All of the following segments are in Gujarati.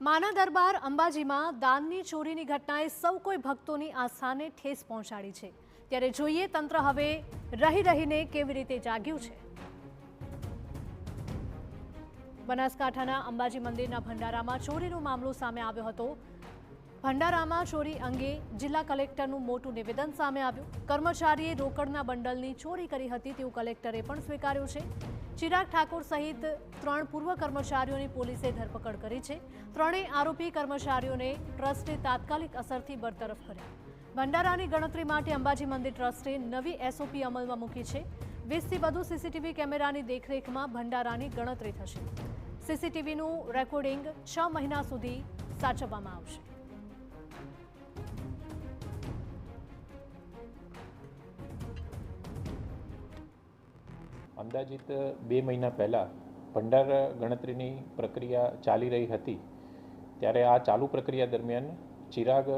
માના દરબાર અંબાજીમાં દાનની ચોરીની ઘટનાએ સૌ કોઈ ભક્તોની આસ્થાને ઠેસ પહોંચાડી છે। ત્યારે જોઈએ તંત્ર હવે રહી રહીને કેવી રીતે જાગ્યું છે। બનાસકાંઠાના અંબાજી મંદિરના ભંડારામાં ચોરીનો મામલો સામે આવ્યો હતો। ભંડારામાં ચોરી અંગે જિલ્લા કલેક્ટરનું મોટું નિવેદન સામે આવ્યું। કર્મચારીએ રોકડના બંડલની ચોરી કરી હતી તેવું કલેક્ટરે પણ સ્વીકાર્યું છે। ચિરાગ ઠાકોર સહિત 3 પૂર્વ કર્મચારીઓની પોલીસે ધરપકડ કરી છે। ત્રણેય આરોપી કર્મચારીઓને ટ્રસ્ટે તાત્કાલિક અસરથી બરતરફ કર્યા। ભંડારાની ગણતરી માટે અંબાજી મંદિર ટ્રસ્ટે નવી એસઓપી અમલમાં મૂકી છે। 20થી વધુ સીસીટીવી કેમેરાની દેખરેખમાં ભંડારાની ગણતરી થશે। સીસીટીવીનું રેકોર્ડિંગ 6 મહિના સુધી સાચવવામાં આવશે। અંદાજિત 2 મહિના પહેલાં ભંડાર ગણતરીની પ્રક્રિયા ચાલી રહી હતી ત્યારે આ ચાલુ પ્રક્રિયા દરમિયાન ચિરાગ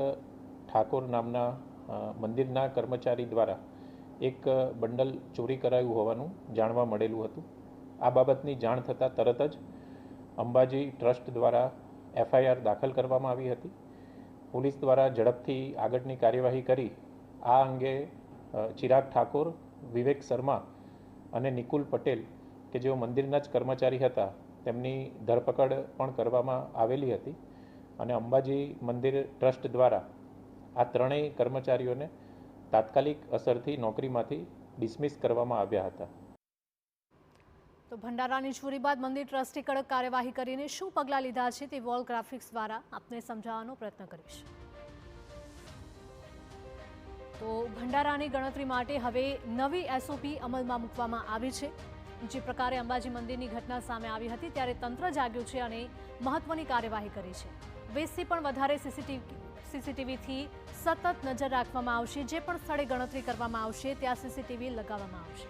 ઠાકોર નામના મંદિરના કર્મચારી દ્વારા એક બંડલ ચોરી કરાયું હોવાનું જાણવા મળેલું હતું। આ બાબતની જાણ થતાં તરત જ અંબાજી ટ્રસ્ટ દ્વારા એફઆઈઆર દાખલ કરવામાં આવી હતી। પોલીસ દ્વારા ઝડપથી આગળની કાર્યવાહી કરી આ અંગે ચિરાગ ઠાકોર, વિવેક શર્મા અને નિકુલ પટેલ કે જેઓ મંદિરના જ કર્મચારી હતા તેમની ધરપકડ પણ કરવામાં આવેલી હતી અને અંબાજી મંદિર ટ્રસ્ટ દ્વારા આ ત્રણેય કર્મચારીઓને તાત્કાલિક અસરથી નોકરીમાંથી ડિસમિસ કરવામાં આવ્યા હતા। તો ભંડારાની ચોરી બાદ મંદિર ટ્રસ્ટે કડક કાર્યવાહી કરીને શું પગલાં લીધા છે તે વોલ ગ્રાફિક્સ દ્વારા આપને સમજાવવાનો પ્રયત્ન કરીશ। તો ભંડારાની ગણતરી માટે હવે નવી એસઓપી અમલમાં મૂકવામાં આવી છે। જે પ્રકારે અંબાજી મંદિરની ઘટના સામે આવી હતી ત્યારે તંત્ર જાગ્યું છે અને મહત્વની કાર્યવાહી કરી છે। 20થી પણ વધારે સીસીટીવીથી સતત નજર રાખવામાં આવશે। જે પણ સ્થળે ગણતરી કરવામાં આવશે ત્યાં સીસીટીવી લગાવવામાં આવશે।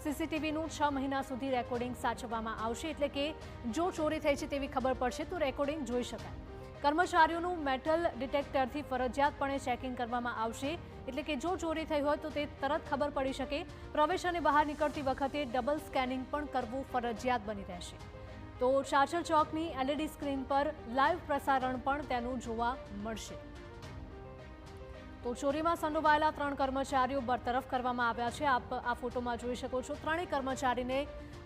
સીસીટીવીનું 6 મહિના સુધી રેકોર્ડિંગ સાચવવામાં આવશે, એટલે કે જો ચોરી થઈ છે તેવી ખબર પડશે તો રેકોર્ડિંગ જોઈ શકાય। કર્મચારીઓનું મેટલ ડિટેક્ટરથી ફરજિયાતપણે ચેકિંગ કરવામાં આવશે, એટલે કે જો ચોરી થઈ હોય તો તે તરત ખબર પડી શકે। પ્રવેશ અને બહાર નીકળતી વખતે ડબલ સ્કેનિંગ પણ કરવું ફરજિયાત બની રહેશે। તો ચાચર ચોકની એલઈડી સ્ક્રીન પર લાઈવ પ્રસારણ પણ તેનું જોવા મળશે। તો ચોરીમાં સંડોવાયેલા 3 કર્મચારીઓ બરતરફ કરવામાં આવ્યા છે। આપ આ ફોટોમાં જોઈ શકો છો, ત્રણેય કર્મચારીને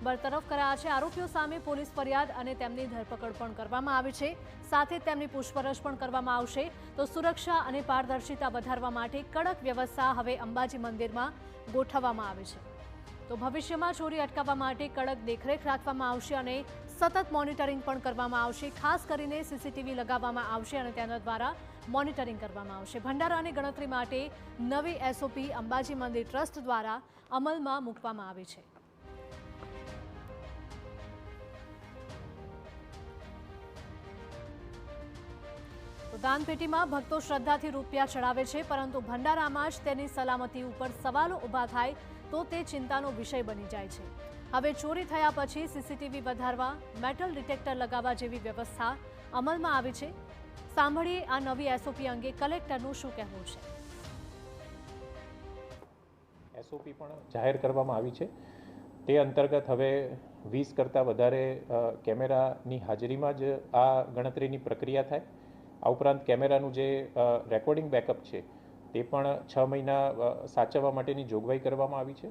બરતરફ કર્યા છે। આરોપીઓ સામે પોલીસ ફરિયાદ અને તેમની ધરપકડ પણ કરવામાં આવી છે। સાથે જ તેમની પૂછપરછ પણ કરવામાં આવશે। તો સુરક્ષા અને પારદર્શિતા વધારવા માટે કડક વ્યવસ્થા હવે અંબાજી મંદિરમાં ગોઠવવામાં આવી છે। તો ભવિષ્યમાં ચોરી અટકાવવા માટે કડક દેખરેખ રાખવામાં આવશે અને સતત મોનિટરિંગ પણ કરવામાં આવશે। ખાસ કરીને સીસીટીવી લગાવવામાં આવશે અને તેના દ્વારા મોનિટરિંગ કરવામાં આવશે। ભંડારાની ગણતરી માટે નવી એસઓપી અંબાજી મંદિર ટ્રસ્ટ દ્વારા અમલમાં મૂકવામાં આવી છે। તો દાનપેટીમાં ભક્તો શ્રદ્ધાથી રૂપિયા ચડાવે છે, પરંતુ ભંડારામાં જ તેની સલામતી ઉપર સવાલો ઊભા થાય તો તે ચિંતાનો વિષય બની જાય છે। હવે ચોરી થયા પછી સીસીટીવી વધારવા, મેટલ ડિટેક્ટર લગાવવા જેવી વ્યવસ્થા અમલમાં આવી છે। સાંભળીએ આ નવી એસઓપી અંગે કલેક્ટરનું શું કહેવું છે। એસઓપી પણ જાહેર કરવામાં આવી છે। તે અંતર્ગત હવે 20 કરતાં વધારે કેમેરાની હાજરીમાં જ આ ગણતરીની પ્રક્રિયા થાય। આ ઉપરાંત કેમેરાનું જે રેકોર્ડિંગ બેકઅપ છે તે પણ 6 મહિના સાચવવા માટેની જોગવાઈ કરવામાં આવી છે।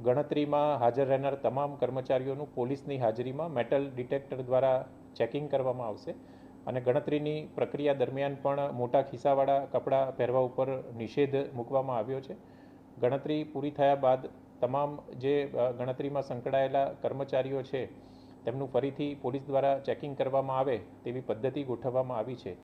ગણતરીમાં હાજર રહેનાર તમામ કર્મચારીઓનું પોલીસની હાજરીમાં મેટલ ડિટેક્ટર દ્વારા ચેકિંગ કરવામાં આવશે અને ગણતરીની પ્રક્રિયા દરમિયાન પણ મોટા ખિસ્સાવાળા કપડાં પહેરવા ઉપર નિષેધ મૂકવામાં આવ્યો છે। ગણતરી પૂરી થયા બાદ તમામ જે ગણતરીમાં સંકળાયેલા કર્મચારીઓ છે તેમનું ફરીથી પોલીસ દ્વારા ચેકિંગ કરવામાં આવે તેવી પદ્ધતિ ગોઠવવામાં આવી છે।